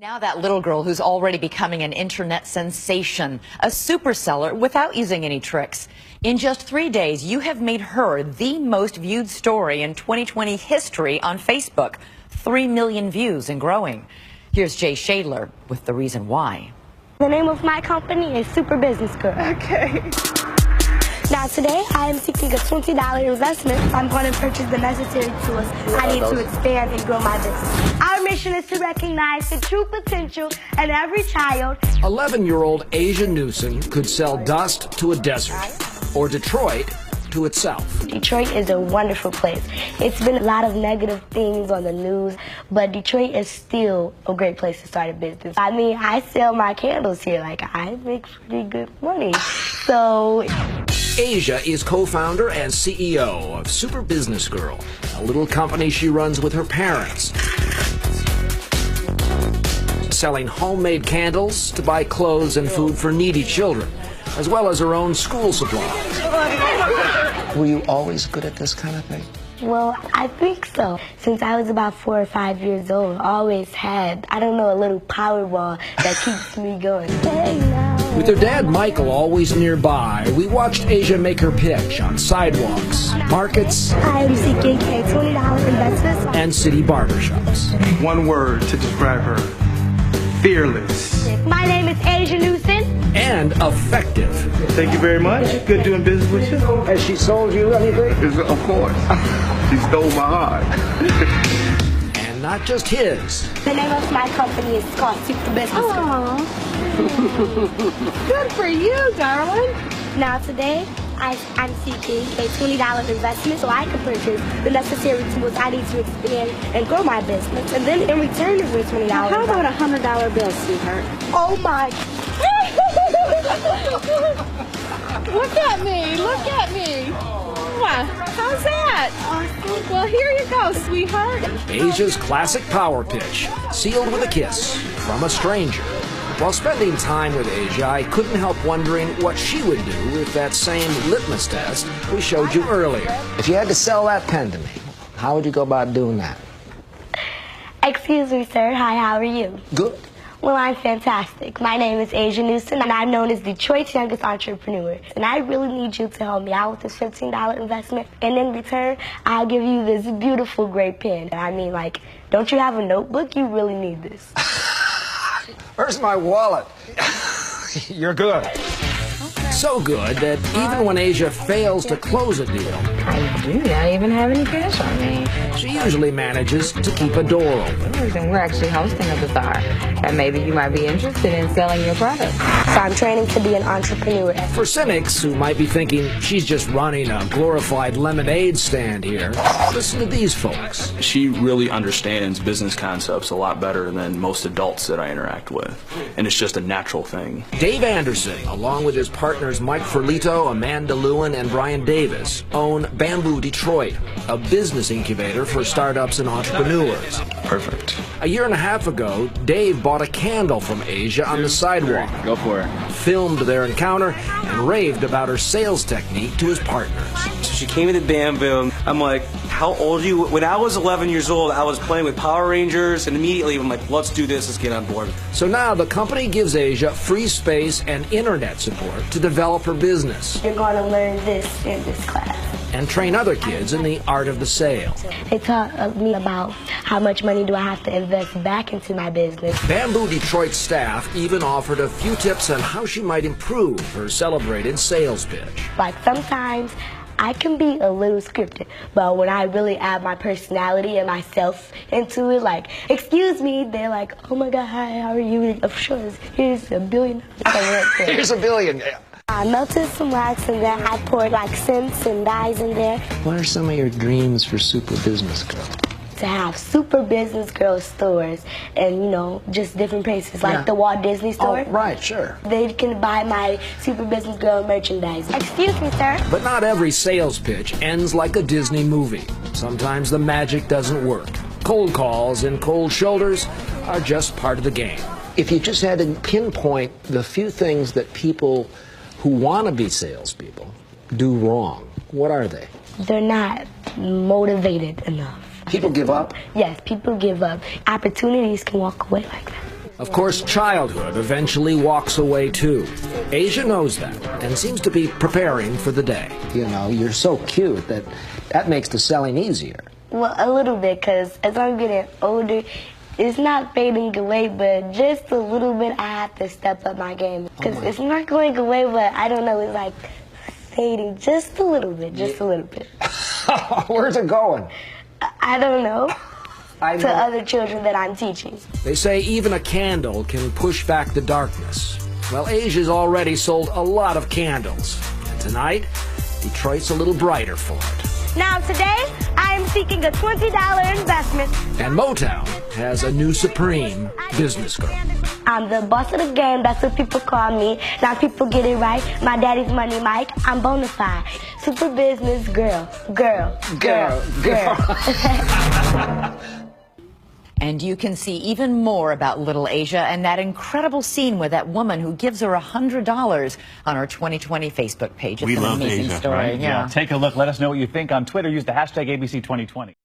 Now that little girl who's already becoming an internet sensation, a super seller without using any tricks. In just 3 days, you have made her the most viewed story in 2020 history on Facebook. 3 million views and growing. Here's Jay Shadler with the reason why. The name of my company is Super Business Girl. Okay. Now today I am seeking a $20 investment. I'm going to purchase the necessary tools I need to expand and grow my business. Our mission is to recognize the true potential in every child. 11-year-old Asia Newson could sell dust to a desert, or Detroit to itself. Detroit is a wonderful place. It's been a lot of negative things on the news, but Detroit is still a great place to start a business. I mean, I sell my candles here. Like, I make pretty good money. So Asia is co-founder and CEO of Super Business Girl, a little company she runs with her parents, selling homemade candles to buy clothes and food for needy children, as well as her own school supplies. Were you always good at this kind of thing? well, I think so. Since I was about 4 or 5 years old, I always had, I don't know, a little power ball that keeps me going. Hey, now. With her dad, Michael, always nearby, we watched Asia make her pitch on sidewalks, markets, I am seeking a $20 investment. and city barbershops. One word to describe her: fearless. My name is Asia Newson. And effective. Thank you very much. Good doing business with you. Has she sold you anything? Of course. She stole my heart. And not just his. The name of my company is called Super Business Girl. Good for you, darling. Now today, I'm seeking a $20 investment so I can purchase the necessary tools I need to expand and grow my business. And then in return for $20. How about a $100 bill, sweetheart? Oh my. Look at me. Look at me. How's that? Awesome. Well, here you go, sweetheart. Asia's classic power pitch, sealed with a kiss from a stranger. While spending time with Asia, I couldn't help wondering what she would do with that same litmus test we showed you earlier. If you had to sell that pen to me, how would you go about doing that? Excuse me, sir. Hi, how are you? Good. Well, I'm fantastic. My name is Asia Newson, and I'm known as Detroit's youngest entrepreneur. And I really need you to help me out with this $15 investment. And in return, I'll give you this beautiful gray pen. I mean, like, don't you have a notebook? You really need this. Where's my wallet? You're good. So good that even when Asia fails to close a deal, I do not even have any cash on me. she usually manages to keep a door open. And we're actually hosting a bazaar, and maybe you might be interested in selling your product. So I'm training to be an entrepreneur. For cynics who might be thinking she's just running a glorified lemonade stand here, listen to these folks. She really understands business concepts a lot better than most adults that I interact with, and it's just a natural thing. Dave Anderson, along with his partners Mike Ferlito, Amanda Lewin, and Brian Davis, own Bamboo Detroit, a business incubator for startups and entrepreneurs. Perfect. A year and a half ago, Dave bought a candle from Asia on the sidewalk, Go for it. filmed their encounter, and raved about her sales technique to his partners. So she came into Bamboo. I'm like, how old are you? When I was 11 years old, I was playing with Power Rangers, and immediately I'm like, let's do this, let's get on board. So now the company gives Asia free space and internet support to develop her business You're going to learn this in this class. and train other kids in the art of the sale. They taught me about how much money do I have to invest back into my business. Bamboo Detroit staff even offered a few tips on how she might improve her celebrated sales pitch. Like sometimes I can be a little scripted, but when I really add my personality and myself into it, like, excuse me, they're like, oh my God, hi, how are you? Of course, here's $1 billion. Here's $1 billion. I melted some wax and then I poured like scents and dyes in there. What are some of your dreams for Super Business Girl? To have Super Business Girl stores and, you know, just different places, like the Walt Disney store. Oh, right, sure. They can buy my Super Business Girl merchandise. Excuse me, sir. But not every sales pitch ends like a Disney movie. Sometimes the magic doesn't work. Cold calls and cold shoulders are just part of the game. If you just had to pinpoint the few things that people who want to be salespeople do wrong, what are they? They're not motivated enough. People give up? Yes, people give up. Opportunities can walk away like that. Of course, childhood eventually walks away too. Asia knows that and seems to be preparing for the day. You know, you're so cute that makes the selling easier. Well, a little bit, because as I'm getting older, it's not fading away, but just a little bit I have to step up my game. Because it's not going away, but I don't know, it's like fading just a little bit, just a little bit. Where's it going? I don't know. I know. To other children that I'm teaching. They say even a candle can push back the darkness. Well, Asia's already sold a lot of candles. And tonight, Detroit's a little brighter for it. Now today, I am seeking a $20 investment. And Motown has a new supreme business girl. I'm the boss of the game, that's what people call me. Now people get it right. My daddy's Money Mike, I'm bona fide. Super business girl. And you can see even more about little Asia and that incredible scene with that woman who gives her $100 on her 2020 Facebook page. It's We an love amazing Asia, story. right? Yeah. Take a look. Let us know what you think on Twitter. Use the hashtag ABC2020.